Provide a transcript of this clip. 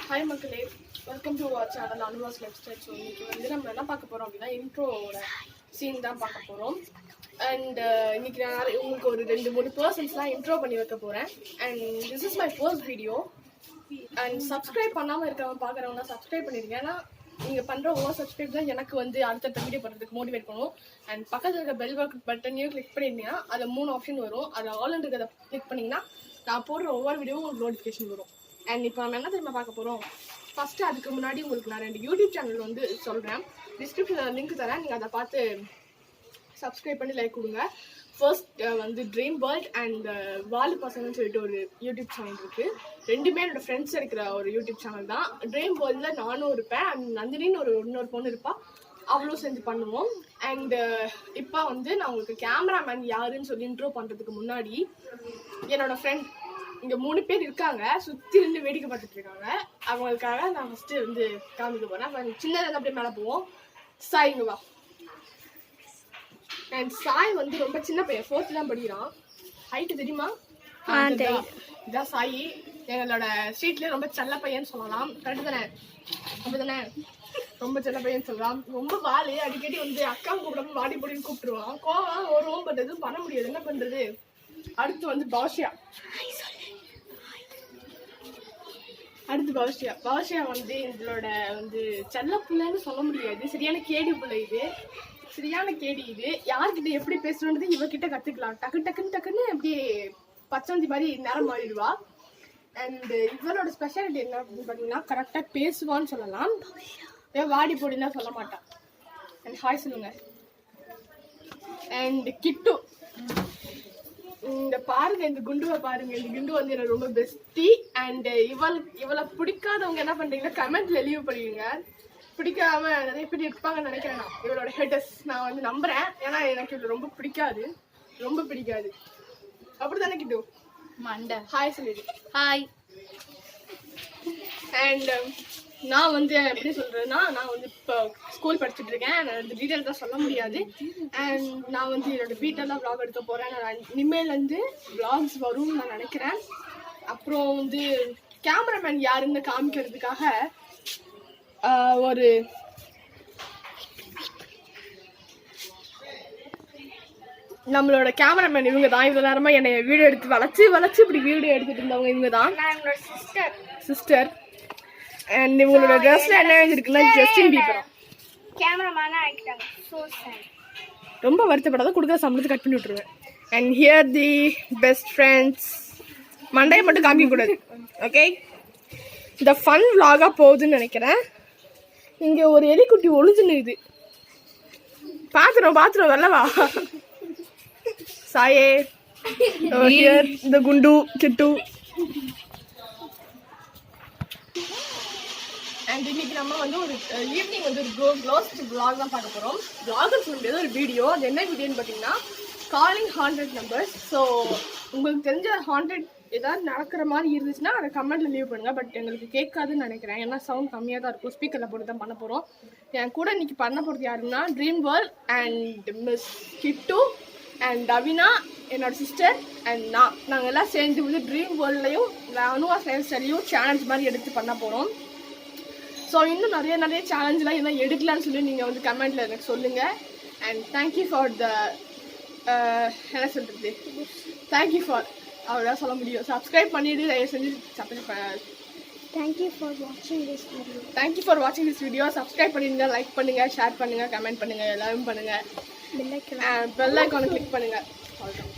Hi மக்களே, welcome to our channel Anuvas life style. So இன்னைக்கு வந்து நம்ம என்ன பார்க்க போகிறோம் அப்படின்னா இன்ட்ரோவோட சீன் தான் பார்க்க போகிறோம். அண்ட் இன்னைக்கு நான் உங்களுக்கு ஒரு 2-3 பர்சன்ஸ்லாம் இன்ட்ரோ பண்ணி வைக்க போகிறேன். And this is my first video. And subscribe பண்ணாமல் இருக்கிறவங்க பார்க்குறவங்க சப்ஸ்கிரைப் பண்ணிடுங்க. ஏன்னா நீங்கள் பண்ணுற ஒவ்வொரு சப்ஸ்கிரைப் தான் எனக்கு வந்து அடுத்தடுத்த வீடியோ பண்ணுறதுக்கு மோட்டிவேட் பண்ணும். அண்ட் பக்கத்தில் இருக்க பெல் பட்டனையும் கிளிக் பண்ணியிருந்தீங்கன்னா அதில் 3 ஆப்ஷன் வரும். அதில் ஆல் இருக்கிறத கிளிக் பண்ணிங்கன்னா நான் போடுற ஒவ்வொரு வீடியோவும் உங்களுக்கு நோட்டிஃபிகேஷன் வரும். அண்ட் இப்போ நம்ம என்ன தெரியுமா பார்க்க போகிறோம். ஃபஸ்ட்டு அதுக்கு முன்னாடி உங்களுக்கு நான் 2 யூடியூப் சேனல் வந்து சொல்கிறேன். டிஸ்கிரிப்ஷனில் லிங்க் தரேன், நீங்கள் அதை பார்த்து சப்ஸ்கிரைப் பண்ணி லைக் கொடுங்க. ஃபர்ஸ்ட் வந்து ட்ரீம் வேர்ல்ட் அண்ட் வாலு பசங்கன்னு சொல்லிட்டு ஒரு யூடியூப் சேனல் இருக்குது. ரெண்டுமே என்னோடய ஃப்ரெண்ட்ஸ் இருக்கிற ஒரு யூடியூப் சேனல் தான். ட்ரீம் வேர்ல்டில் நானும் இருப்பேன், அண்ட் நந்தினின்னு இன்னொரு பொண்ணு இருப்பாள், அவ்வளோ செஞ்சு பண்ணுவோம். அண்டு இப்போ வந்து நான் உங்களுக்கு கேமராமேன் யாருன்னு சொல்லி இன்ட்ரோ பண்ணுறதுக்கு முன்னாடி என்னோடய ஃப்ரெண்ட் இங்கே 3 பேர் இருக்காங்க, சுற்றி இருந்து வேடிக்கை பார்த்துட்டு இருக்காங்க. அவங்களுக்காக நான் ஃபஸ்ட்டு வந்து காமிக்க போகிறேன். அப்போ சின்னதாக அப்படியே மேலே போவோம். சாய் இங்கே வா. அண்ட் சாய் வந்து ரொம்ப சின்ன பையன், 4th தான் படிக்கிறான். ஹைட்டு தெரியுமா? இதான் சாயி. எங்களோட ஸ்ட்ரீட்லேயே ரொம்ப செல்ல பையன்னு சொல்லலாம். கரெக்டு தானே? அப்படி தானே? ரொம்ப செல்ல பையன் சொல்லலாம். ரொம்ப வாலு, அடிக்கடி வந்து அக்கா கூப்பிடாம வாடி போடின்னு கூப்பிட்டுருவான். கோவம் வரும், பட் எதுவும் பண்ண முடியாது, என்ன பண்ணுறது. அடுத்து வந்து பவஷ்யா. பவஷ்யா வந்து எங்களோட வந்து செல்ல பிள்ளைன்னு சொல்ல முடியாது, சரியான கேடி பிள்ளை. இது சரியான கேடி. இது யார்கிட்ட எப்படி பேசணுன்றது இவகிட்ட கற்றுக்கலாம். டக்குன்னு அப்படியே பச்சந்தி மாதிரி நேரம் மாறிடுவா. அண்ட் இவளோட ஸ்பெஷாலிட்டி என்ன அப்படின்னு பார்த்தீங்கன்னா கரெக்டாக பேசுவான்னு சொல்லலாம். வாடி போடினா சொல்ல மாட்டான். அண்ட் ஹாய் சொல்லுங்க. அண்ட் கிட்டு, இந்த பாருங்க, இந்த குண்டுவை பாருங்க. இந்த குண்டு வந்து எனக்கு ரொம்ப பெஸ்டி. அண்ட் இவளை பிடிக்காதவங்க என்ன பண்றீங்கன்னா கமெண்ட்ல லீவ் பண்ணிடுங்க. பிடிக்காம நிறைய பேர் இருப்பாங்கன்னு நினைக்கிறேன். நான் இவளோட ஹேட்டர்ஸ் நான் வந்து நம்புறேன். ஏன்னா எனக்கு இவளை ரொம்ப பிடிக்காது. அப்படித்தானே கிட்டு? மண்டை ஹாய் சொல்லிடு. ஹாய். அண்ட் நான் வந்து எப்படி சொல்கிறேன்னா, நான் வந்து இப்போ ஸ்கூல் படிச்சுட்டு இருக்கேன். நான் இந்த டீட்டெயில் தான் சொல்ல முடியாது. அண்ட் நான் வந்து என்னோட வீட்டெல்லாம் வ்ளாக் எடுக்க போகிறேன். நான் இனிமேலேருந்து வ்ளாக்ஸ் வரும்னு நான் நினைக்கிறேன். அப்புறம் வந்து கேமராமேன் யாருன்னு காமிக்கிறதுக்காக ஒரு நம்மளோட கேமராமேன் இவங்க தான். இவ்வளோ நேரமாக என்னை வீடியோ எடுத்து வளைச்சு இப்படி வீடியோ எடுத்துகிட்டு இருந்தவங்க இவங்க தான். என்னோட சிஸ்டர். அண்ட் இவங்களோட ட்ரெஸ்ல என்ன எழுதிருக்குன்னா ஜஸ்டின் பீபர். கேமராமேனா ஆயிட்டாங்க. So sad. ரொம்ப வருத்தப்படாத, கொடுக்குற சம்பளத்தை கட் பண்ணி விட்டுருவேன். And here the best friends. மண்டையை மட்டும் காமிக்க கூடாது, ஓகே? இந்த ஃபன் vlog-ஆ போகுதுன்னு நினைக்கிறேன். இங்கே ஒரு எலிக்குட்டி ஒளிஞ்சுன்னு பாத்துரும் வரலவா சாயே. ஹியர் இந்த குண்டு கிட்டு. அண்ட் இன்னைக்கு நம்ம வந்து ஒரு ஈவினிங் வந்து ஒரு க்ளோஸ்ட் vlog தான் பார்க்க போகிறோம். vlogன்னு சொல்ல முடியாது, ஒரு வீடியோ. அது என்ன வீடியோன்னு பார்த்தீங்கன்னா காலிங் 100 நம்பர்ஸ். ஸோ உங்களுக்கு தெரிஞ்ச 100 ஏதாவது நடக்கிற மாதிரி இருந்துச்சுன்னா அதை கமெண்ட்டில் லீவ் பண்ணுங்கள். பட் எங்களுக்கு கேட்காதுன்னு நினைக்கிறேன், ஏன்னா சவுண்ட் கம்மியாக தான் இருக்கும். ஸ்பீக்கரில் போட்டு தான் பண்ண போகிறோம். என் கூட இன்னைக்கு பண்ண போகிறது யாருன்னா Dream World and miss Kittu and Avina என்னோட சிஸ்டர் அண்ட் நாங்கள் எல்லாம் சேர்ந்து வந்து ட்ரீம் வேர்ல்ட்லையும் அனுவாஸ் லைஃப் ஸ்டைலையும் சேலஞ்ச் மாதிரி எடுத்து பண்ண போகிறோம். ஸோ இன்னும் நிறைய சேலஞ்செலாம் எல்லாம் எடுக்கலான்னு சொல்லி நீங்கள் வந்து கமெண்ட்டில் எனக்கு சொல்லுங்கள். அண்ட் தேங்க்யூ ஃபார் த என்ன சொல்கிறது, தேங்க்யூ ஃபார் அவ்வளோதான் சொல்ல முடியும். சப்ஸ்கிரைப் பண்ணிவிட்டு தயவு செஞ்சு தேங்க்யூ ஃபார் வாட்சிங் திஸ் வீடியோ. சப்ஸ்கிரைப் பண்ணிடுங்க, லைக் பண்ணுங்கள், ஷேர் பண்ணுங்கள், கமெண்ட் பண்ணுங்கள், எல்லாரும் பண்ணுங்கள். பெல் ஐக்கானை கிளிக் பண்ணுங்கள். அவ்வளோதான்.